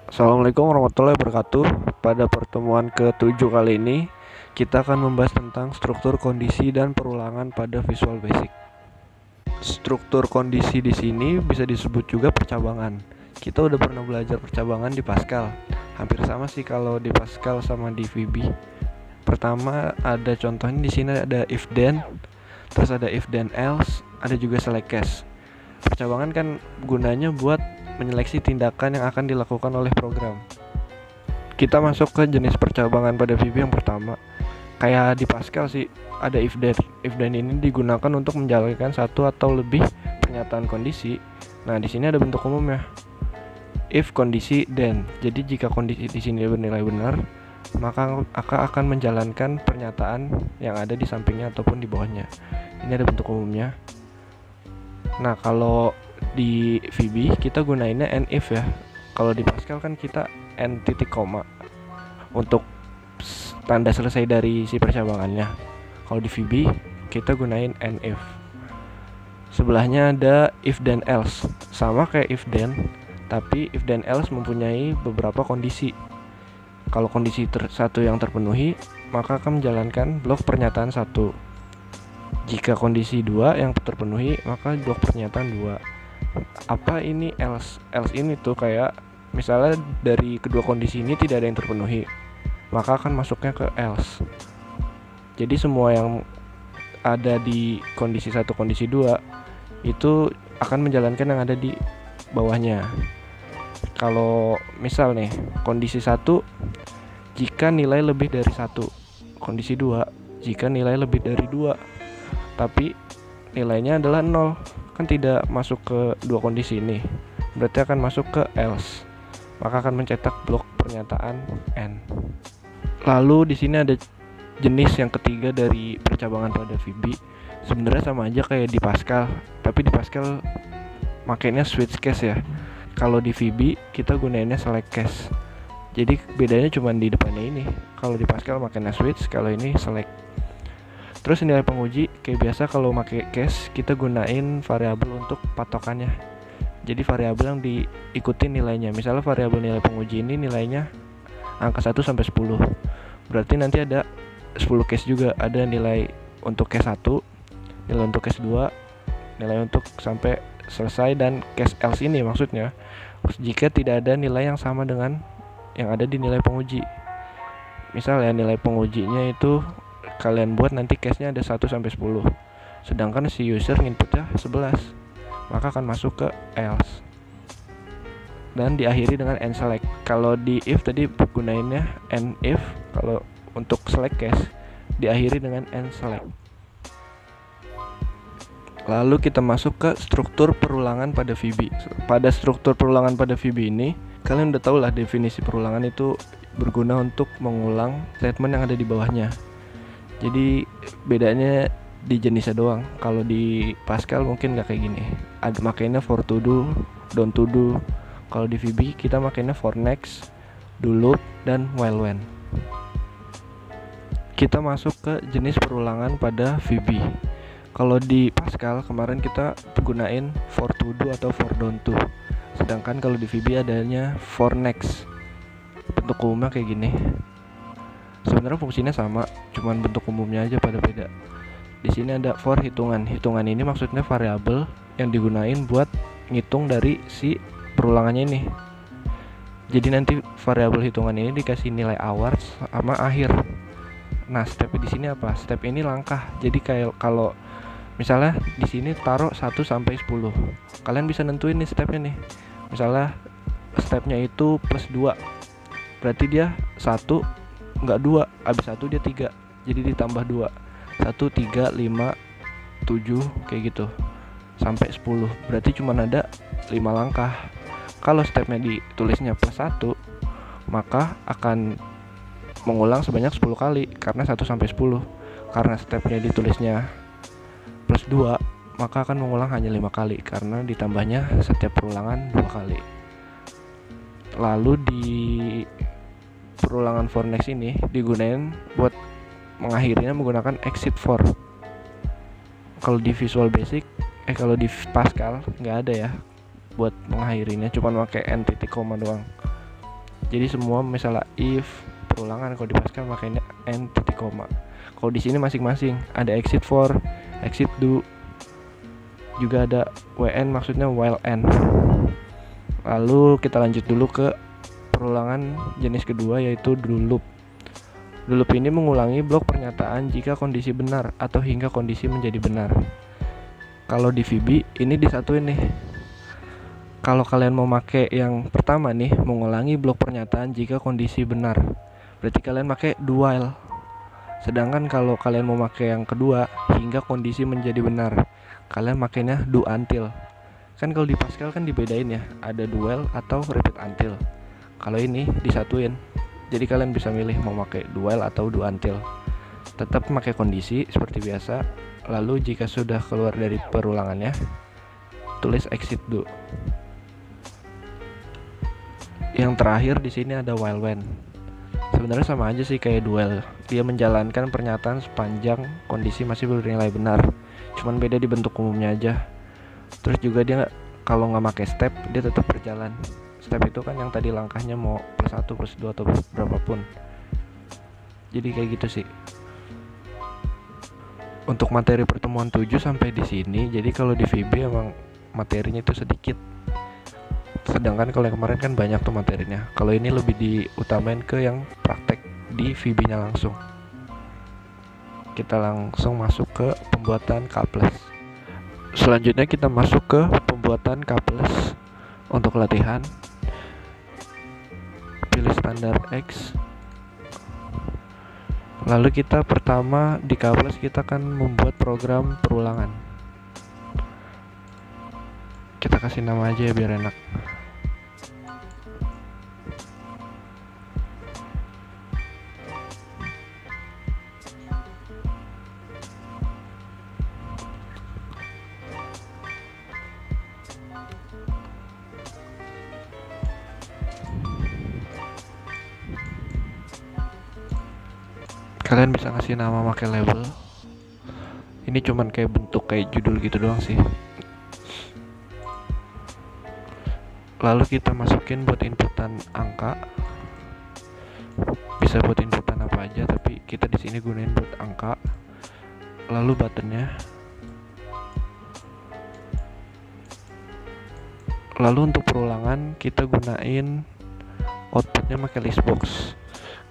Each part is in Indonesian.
Assalamualaikum warahmatullahi wabarakatuh. Pada pertemuan ke-7 kali ini, kita akan membahas tentang struktur kondisi dan perulangan pada Visual Basic. Struktur kondisi di sini bisa disebut juga percabangan. Kita udah pernah belajar percabangan di Pascal. Hampir sama sih kalau di Pascal sama di VB. Pertama ada contohnya di sini ada if then, terus ada if then else, ada juga select case. Percabangan kan gunanya buat menyeleksi tindakan yang akan dilakukan oleh program. Kita masuk ke jenis percabangan pada VB yang pertama. Kayak di Pascal sih, ada if then. If then ini digunakan untuk menjalankan satu atau lebih pernyataan kondisi. Nah, di sini ada bentuk umumnya. If kondisi then. Jadi jika kondisi di sini bernilai benar, maka akan menjalankan pernyataan yang ada di sampingnya ataupun di bawahnya. Ini ada bentuk umumnya. Nah, kalau di VB kita gunainnya and if ya. Kalau di Pascal kan kita and titik koma untuk tanda selesai dari si percabangannya. Kalau di VB kita gunain and if. Sebelahnya ada if then else. Sama kayak if then, tapi if then else mempunyai beberapa kondisi. Kalau kondisi satu yang terpenuhi, maka akan menjalankan blok pernyataan 1. Jika kondisi 2 yang terpenuhi, maka blok pernyataan 2. Apa ini else? Else ini tuh kayak misalnya dari kedua kondisi ini tidak ada yang terpenuhi, maka akan masuknya ke else. Jadi semua yang ada di kondisi 1, kondisi 2 itu akan menjalankan yang ada di bawahnya. Kalau misal nih, kondisi 1 jika nilai lebih dari 1, kondisi 2 jika nilai lebih dari 2, tapi nilainya adalah 0, kan tidak masuk ke dua kondisi ini, berarti akan masuk ke else, maka akan mencetak blok pernyataan n. Lalu di sini ada jenis yang ketiga dari percabangan pada VB. Sebenarnya sama aja kayak di Pascal, tapi di Pascal makainya switch case ya. Kalau di VB kita gunainnya select case. Jadi bedanya cuma di depannya ini. Kalau di Pascal makainya switch, kalau ini select. Terus nilai penguji kayak biasa kalau pakai case kita gunain variabel untuk patokannya. Jadi variabel yang diikuti nilainya. Misalnya variabel nilai penguji ini nilainya angka 1 sampai 10. Berarti nanti ada 10 case juga, ada nilai untuk case 1, nilai untuk case 2, nilai untuk sampai selesai, dan case else ini maksudnya jika tidak ada nilai yang sama dengan yang ada di nilai penguji. Misalnya nilai pengujinya itu kalian buat nanti case-nya ada 1 sampai 10. Sedangkan si user inputnya 11, maka akan masuk ke else. Dan diakhiri dengan end select. Kalau di if tadi gunainnya end if, kalau untuk select case diakhiri dengan end select. Lalu kita masuk ke struktur perulangan pada VB. Pada struktur perulangan pada VB ini, kalian udah tahu lah definisi perulangan itu berguna untuk mengulang statement yang ada di bawahnya. Jadi bedanya di jenisnya doang. Kalau di Pascal mungkin nggak kayak gini. Ada makainya for to do, don't to do. Kalau di VB kita makainya for next, do loop, dan while when. Kita masuk ke jenis perulangan pada VB. Kalau di Pascal kemarin kita gunain for to do atau for don't to. Sedangkan kalau di VB adanya for next. Bentuk umumnya kayak gini. Sebenarnya fungsinya sama, cuman bentuk umumnya aja pada beda. Di sini ada for hitungan. Hitungan ini maksudnya variabel yang digunain buat ngitung dari si perulangannya ini. Jadi nanti variabel hitungan ini dikasih nilai awal sama akhir. Nah, step di sini apa? Step ini langkah. Jadi kayak kalau misalnya di sini taruh 1 sampai 10. Kalian bisa nentuin nih stepnya nih. Misalnya stepnya itu plus 2. Berarti dia 1 enggak 2, habis 1 dia 3. Jadi ditambah 2. 1 3 5 7 kayak gitu. Sampai 10. Berarti cuma ada 5 langkah. Kalau stepnya ditulisnya plus 1, maka akan mengulang sebanyak 10 kali karena 1 sampai 10. Karena stepnya ditulisnya plus 2, maka akan mengulang hanya 5 kali karena ditambahnya setiap perulangan 2 kali. Lalu di perulangan for next ini digunain buat mengakhirinya menggunakan exit for. Kalau di Visual Basic, kalau di Pascal nggak ada ya buat mengakhirinya, cuma pakai n titik koma doang. Jadi semua misalnya if perulangan, kalau di Pascal makanya n titik koma. Kalau di sini masing-masing ada exit for, exit do, juga ada wn maksudnya while n. Lalu kita lanjut dulu ke perulangan jenis kedua, yaitu do loop. Do loop ini mengulangi blok pernyataan jika kondisi benar atau hingga kondisi menjadi benar. Kalau di VB ini disatuin nih. Kalau kalian mau pakai yang pertama nih, mengulangi blok pernyataan jika kondisi benar, berarti kalian pakai do while. Sedangkan kalau kalian mau pakai yang kedua, hingga kondisi menjadi benar, kalian makainya do until. Kan kalau di Pascal kan dibedain ya, ada do while atau repeat until. Kalau ini disatuin. Jadi kalian bisa milih mau pakai do while atau do until. Tetap pakai kondisi seperti biasa. Lalu jika sudah keluar dari perulangannya, tulis exit do. Yang terakhir di sini ada while when. Sebenarnya sama aja sih kayak do while. Dia menjalankan pernyataan sepanjang kondisi masih bernilai benar. Cuman beda di bentuk umumnya aja. Terus juga dia kalau nggak pakai step, dia tetap berjalan. Step itu kan yang tadi langkahnya mau plus 1, plus 2 atau berapapun. Jadi kayak gitu sih. Untuk materi pertemuan 7 sampai di sini. Jadi kalau di VB emang materinya itu sedikit. Sedangkan kalau yang kemarin kan banyak tuh materinya. Kalau ini lebih diutamain ke yang praktek di VB-nya langsung. Kita langsung masuk ke pembuatan K+. Selanjutnya kita masuk ke pembuatan K+. Untuk latihan, pilih standar X. Lalu kita pertama di K+ kita akan membuat program perulangan. Kita kasih nama aja ya biar enak. Kalian bisa ngasih nama pakai label. Ini cuman kayak bentuk kayak judul gitu doang sih. Lalu kita masukin buat inputan angka. Bisa buat inputan apa aja, tapi kita di sini gunain buat angka. Lalu buttonnya. Lalu untuk perulangan kita gunain outputnya pakai listbox.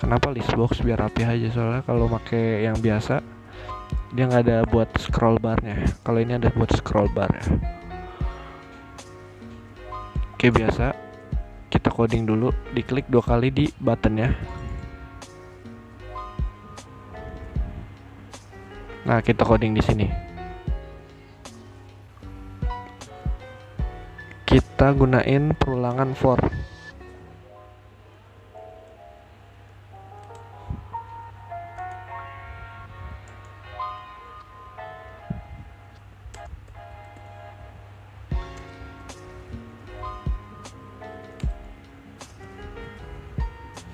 Kenapa listbox? Biar rapi aja, soalnya kalau pakai yang biasa dia nggak ada buat scroll barnya. Kalau ini ada buat scroll bar ya. Oke, biasa kita coding dulu, diklik 2 kali di buttonnya. Nah, kita coding di sini. Kita gunain perulangan for.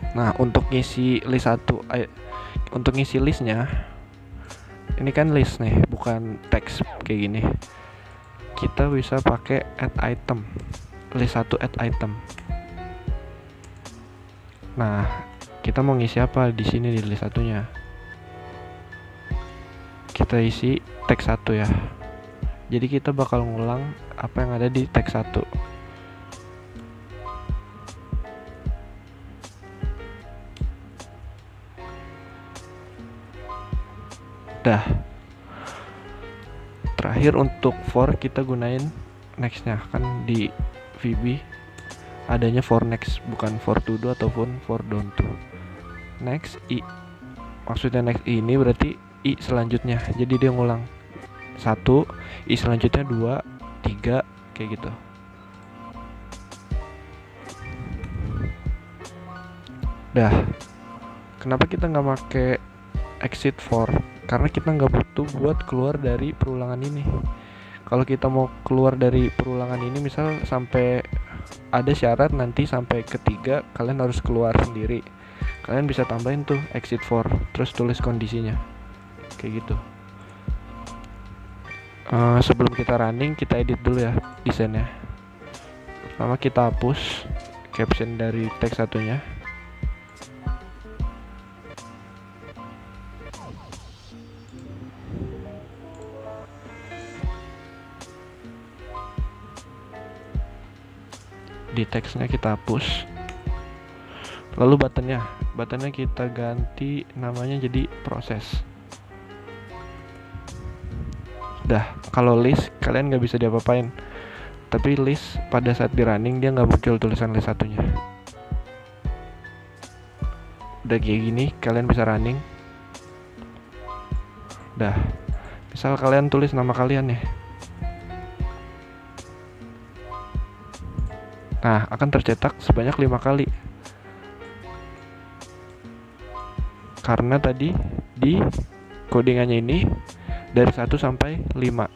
Nah, untuk ngisi list 1, untuk ngisi listnya, ini kan list nih, bukan teks kayak gini. Kita bisa pakai add item, list 1 add item. Nah, kita mau ngisi apa di sini di list 1-nya? Kita isi teks 1 ya. Jadi kita bakal ngulang apa yang ada di teks 1. Dah. Terakhir untuk for kita gunain next-nya. Kan di VB adanya for next, bukan for to do ataupun for don't to. Next i. Maksudnya next i ini berarti i selanjutnya. Jadi dia ngulang 1, i selanjutnya 2, 3 kayak gitu. Dah. Kenapa kita nggak pakai exit for? Karena kita nggak butuh buat keluar dari perulangan ini. Kalau kita mau keluar dari perulangan ini, misal sampai ada syarat nanti sampai ketiga kalian harus keluar sendiri, kalian bisa tambahin tuh exit for, terus tulis kondisinya kayak gitu. Sebelum kita running, kita edit dulu ya desainnya. Pertama kita hapus caption dari teks satunya. Di teksnya kita hapus. Lalu buttonnya kita ganti namanya jadi proses. Dah, kalau list kalian nggak bisa diapa-apain, tapi list pada saat di running dia nggak muncul tulisan list satunya. Udah kayak gini kalian bisa running. Dah, misal kalian tulis nama kalian ya, nah akan tercetak sebanyak 5 kali. Karena tadi di codingannya ini dari 1 sampai 5,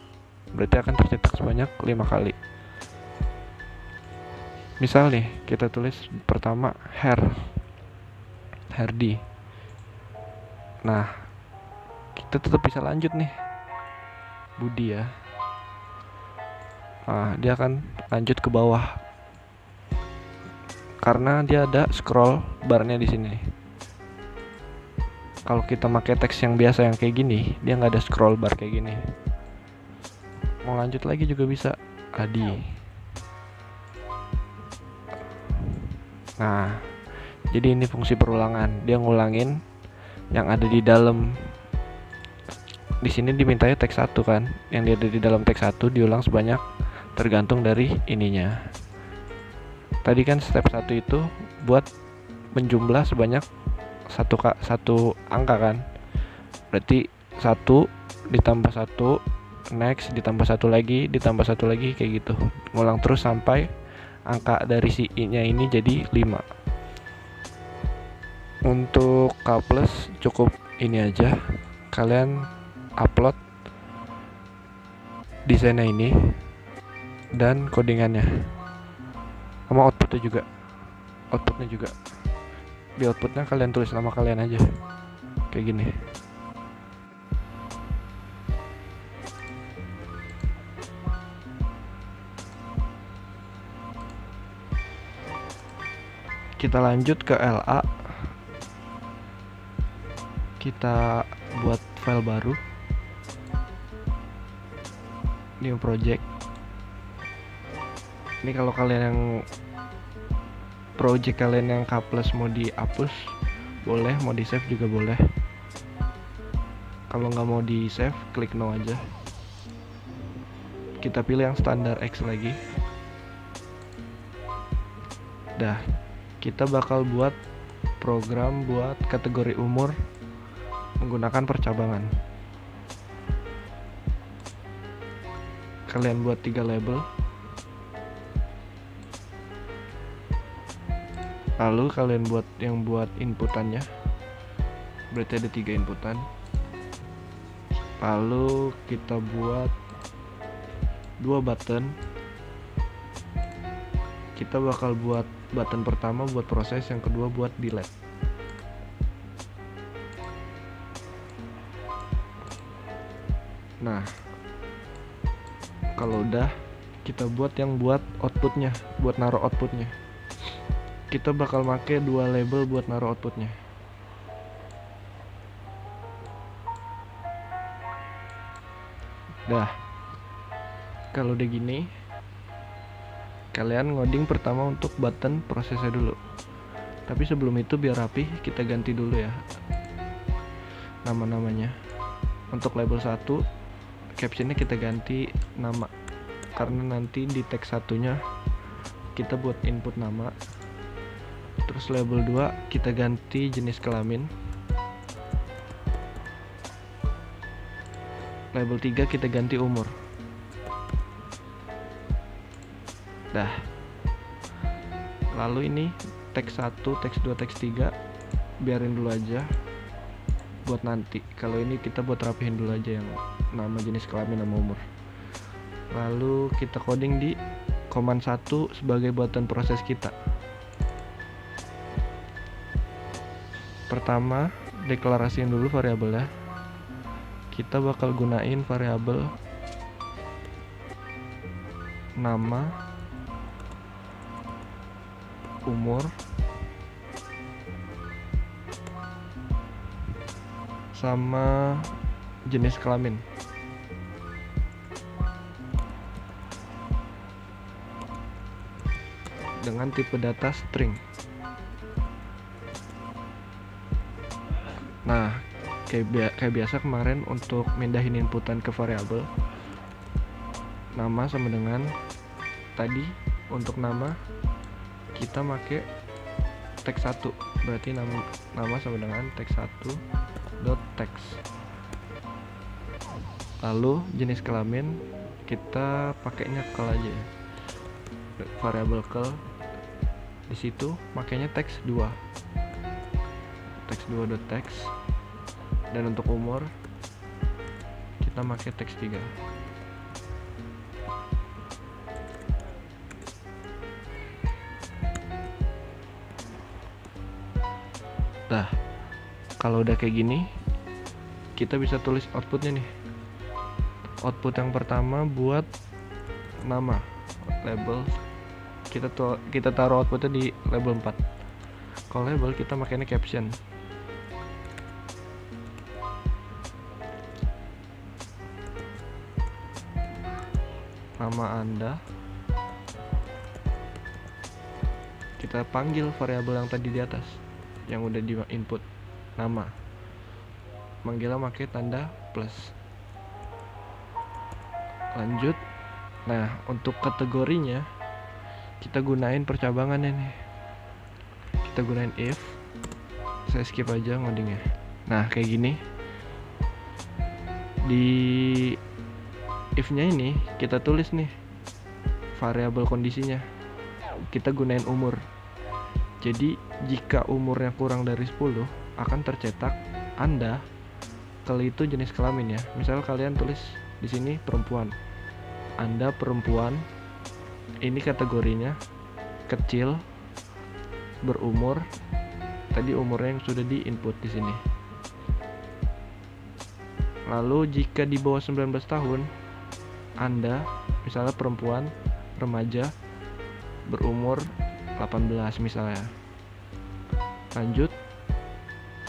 berarti akan tercetak sebanyak 5 kali. Misal nih kita tulis pertama Herdi. Nah kita tetap bisa lanjut nih Budi ya. Nah dia akan lanjut ke bawah karena dia ada scroll barnya di sini. Kalau kita pakai teks yang biasa yang kayak gini, dia nggak ada scroll bar kayak gini. Mau lanjut lagi juga bisa, Adi. Nah, jadi ini fungsi perulangan. Dia ngulangin yang ada di dalam. Di sini dimintanya teks 1 kan, yang dia ada di dalam teks 1 diulang sebanyak tergantung dari ininya. Tadi kan step 1 itu buat menjumlah sebanyak satu angka kan, berarti 1 ditambah 1 next ditambah 1 lagi ditambah 1 lagi kayak gitu, ngulang terus sampai angka dari si i nya ini jadi 5. Untuk K+ cukup ini aja, kalian upload desainnya ini dan codingannya sama outputnya juga. Di outputnya kalian tulis nama kalian aja kayak gini. Kita lanjut ke LA. Kita buat file baru, new project. Ini kalau kalian yang project kalian yang K+ mau dihapus boleh, mau di save juga boleh. Kalau nggak mau di save, klik no aja. Kita pilih yang standar X lagi. Dah, kita bakal buat program buat kategori umur menggunakan percabangan. Kalian buat 3 label. Lalu kalian buat inputannya, berarti ada 3 inputan. Lalu kita buat 2 button. Kita bakal buat button pertama buat proses, yang kedua buat delete. Nah, kalau udah, kita buat yang buat outputnya, buat naruh outputnya. Kita bakal make 2 label buat naruh outputnya. Dah, kalau udah gini, kalian ngoding pertama untuk button prosesnya dulu. Tapi sebelum itu biar rapi, kita ganti dulu ya nama-namanya. Untuk label 1, captionnya kita ganti nama, karena nanti di teks satunya kita buat input nama. Terus label 2 kita ganti jenis kelamin. Label 3 kita ganti umur. Dah. Lalu ini teks 1, teks 2, teks 3 biarin dulu aja buat nanti. Kalau ini kita buat rapihin dulu aja yang nama, jenis kelamin, sama umur. Lalu kita coding di command 1 sebagai button proses kita. Pertama, deklarasiin dulu variabelnya. Kita bakal gunain variabel nama umur, sama jenis kelamin. Dengan tipe data string. Nah, kayak biasa kemarin untuk mindahin inputan ke variabel, nama sama dengan tadi. Untuk nama kita pakai teks 1, berarti nama sama dengan teks 1 dot text. Lalu jenis kelamin kita pakainya kel aja ya, variabel kel. Di situ makanya teks 2 dot text. Dan untuk umur kita pakai teks 3. Nah, kalau udah kayak gini, kita bisa tulis outputnya nih. Output yang pertama buat nama, label. Kita taruh outputnya di label 4. Kalau label kita makainya caption. Nama Anda. Kita panggil variabel yang tadi di atas, yang udah di input, nama. Manggilnya pakai tanda plus. Lanjut. Nah, untuk kategorinya kita gunain percabangannya nih. Kita gunain if. Saya skip aja ngodingnya. Nah, kayak gini. Di if-nya ini kita tulis nih variabel kondisinya. Kita gunain umur. Jadi, jika umurnya kurang dari 10, akan tercetak Anda. Kalau itu jenis kelamin ya. Misal kalian tulis di sini perempuan. Anda perempuan. Ini kategorinya kecil, berumur. Tadi umurnya yang sudah di input di sini. Lalu jika di bawah 19 tahun, Anda misalnya perempuan, remaja, berumur 18 misalnya. Lanjut,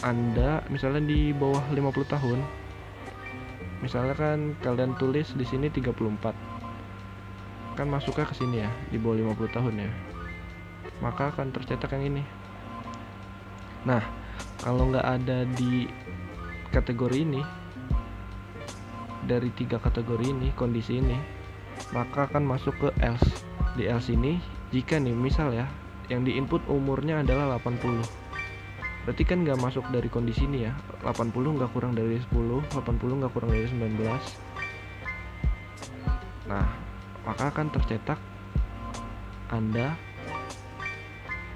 Anda misalnya di bawah 50 tahun. Misalnya kan kalian tulis di sini 34. Kan masuknya ke sini ya, di bawah 50 tahun ya. Maka akan tercetak yang ini. Nah, kalau nggak ada di kategori ini, dari 3 kategori ini, kondisi ini, maka akan masuk ke else. Di else ini, jika nih misal ya, yang di input umurnya adalah 80, berarti kan nggak masuk dari kondisi ini ya. 80 nggak kurang dari 10, 80 nggak kurang dari 19. Nah, maka akan tercetak Anda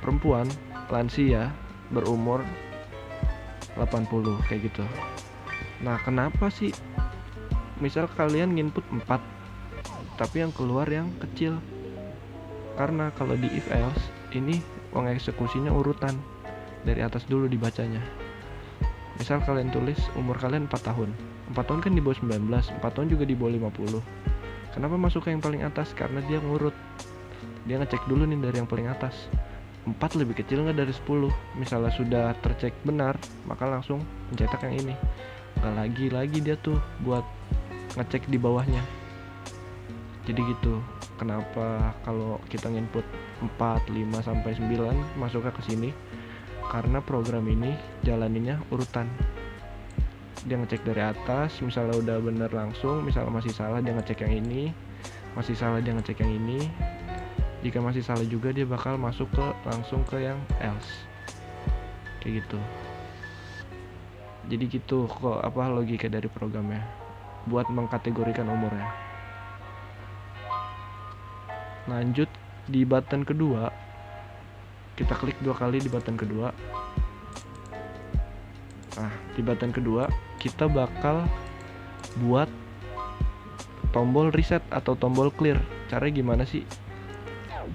perempuan, lansia, berumur 80, kayak gitu. Nah, kenapa sih misal kalian nginput 4 tapi yang keluar yang kecil? Karena kalau di if else ini pengeksekusinya urutan dari atas dulu dibacanya. Misal kalian tulis umur kalian 4 tahun. 4 tahun kan di bawah 19, 4 tahun juga di bawah 50. Kenapa masuk ke yang paling atas? Karena dia ngurut. Dia ngecek dulu nih dari yang paling atas. 4 lebih kecil nggak dari 10. Misalnya sudah tercek benar, maka langsung mencetak yang ini. Nggak lagi dia tuh buat ngecek di bawahnya. Jadi gitu. Kenapa kalau kita nginput 4, 5 sampai 9 masuknya ke sini? Karena program ini jalaninnya urutan. Dia ngecek dari atas, misalnya udah bener langsung, misalnya masih salah dia ngecek yang ini, masih salah dia ngecek yang ini. Jika masih salah juga dia bakal masuk langsung ke yang else. Kayak gitu. Jadi gitu kok logika dari programnya buat mengkategorikan umurnya. Lanjut di button kedua, kita klik 2 kali di button kedua. Nah, di button kedua kita bakal buat tombol reset atau tombol clear. Caranya gimana sih?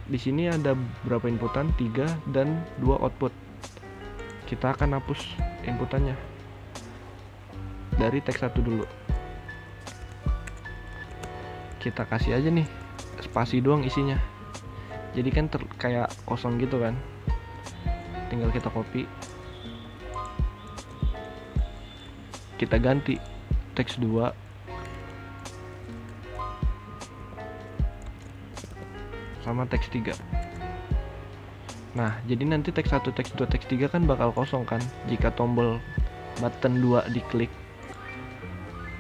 Di sini ada berapa inputan? 3 dan 2 output. Kita akan hapus inputannya dari teks 1 dulu. Kita kasih aja nih spasi doang isinya. Jadi kan kayak kosong gitu kan. tinggal kita copy, kita ganti teks 2 sama teks 3. Nah, jadi nanti teks 1, teks 2, teks 3 kan bakal kosong kan jika tombol button 2 diklik.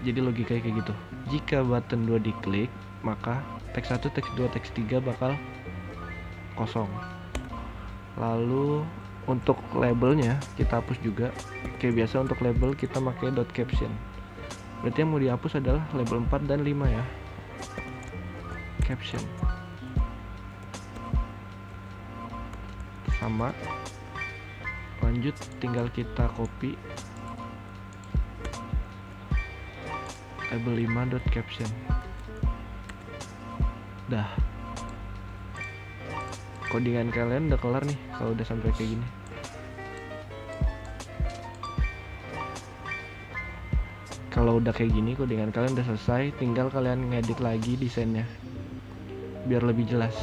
Jadi logikanya kayak gitu. Jika button 2 diklik, maka teks 1, teks 2, teks 3 bakal kosong. Lalu untuk labelnya kita hapus juga. Kayak biasa untuk label kita pakai .caption. Berarti yang mau dihapus adalah label 4 dan 5 ya. Caption. Sama. Lanjut tinggal kita copy label 5.caption. Dah. Codingan kalian udah kelar nih kalau udah sampai kayak gini. Kalau udah kayak gini codingan kalian udah selesai, tinggal kalian ngedit lagi desainnya biar lebih jelas.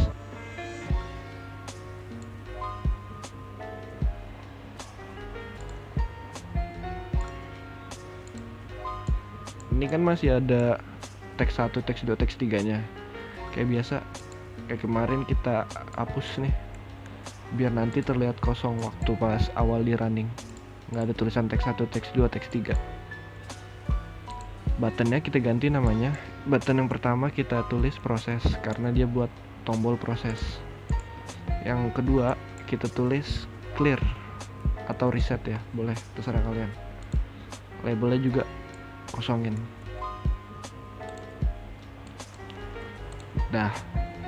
Ini kan masih ada teks 1, teks 2, teks 3 nya. Kayak biasa, kayak kemarin kita hapus nih biar nanti terlihat kosong waktu pas awal di running. Nggak ada tulisan teks 1, teks 2, teks 3. Buttonnya kita ganti namanya. Button yang pertama kita tulis proses karena dia buat tombol proses. Yang kedua kita tulis clear atau reset ya, boleh terserah kalian. Labelnya juga kosongin. Dah,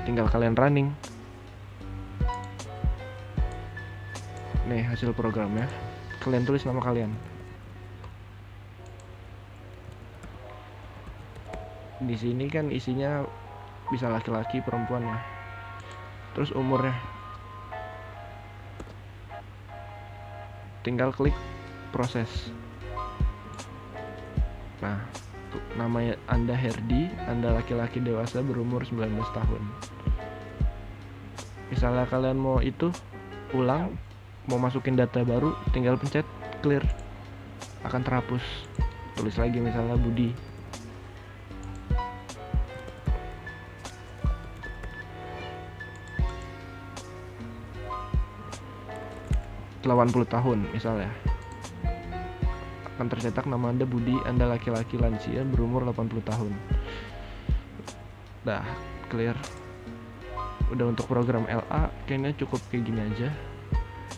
tinggal kalian running. Nih hasil programnya. Kalian tulis nama kalian. Di sini kan isinya bisa laki-laki, perempuan ya. Terus umurnya. Tinggal klik proses. Nah, namanya Anda Herdi, Anda laki-laki dewasa berumur 19 tahun. Misalnya kalian mau itu ulang, mau masukin data baru, tinggal pencet clear, akan terhapus. Tulis lagi misalnya Budi. ...80 tahun misalnya, akan tercetak nama Anda Budi, Anda laki-laki lansia berumur 80 tahun. Dah, clear. Udah untuk program LA kayaknya cukup kayak gini aja.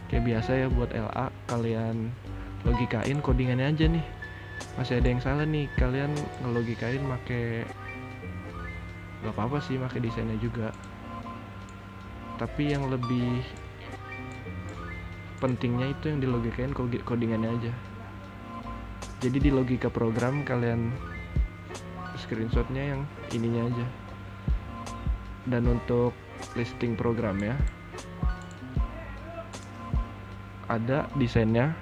Kayak biasa ya buat LA, kalian logikain codingannya aja nih. Masih ada yang salah nih, kalian ngelogikain make, gak apa-apa sih make desainnya juga. Tapi yang lebih pentingnya itu yang dilogikain codingannya aja. Jadi di logika program kalian screenshotnya yang ininya aja. Dan untuk listing program ya, ada desainnya,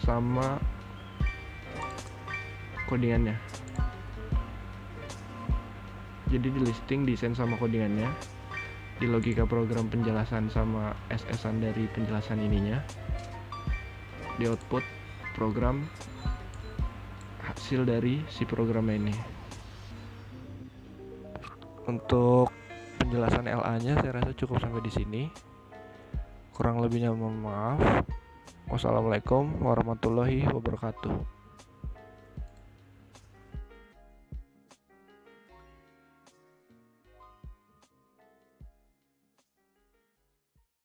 sama codingannya. Jadi di listing desain sama codingannya, di logika program penjelasan sama SS-an dari penjelasan ininya, di output program hasil dari si program ini. Untuk penjelasan LA-nya saya rasa cukup sampai di sini. Kurang lebihnya mohon maaf. Wassalamualaikum warahmatullahi wabarakatuh.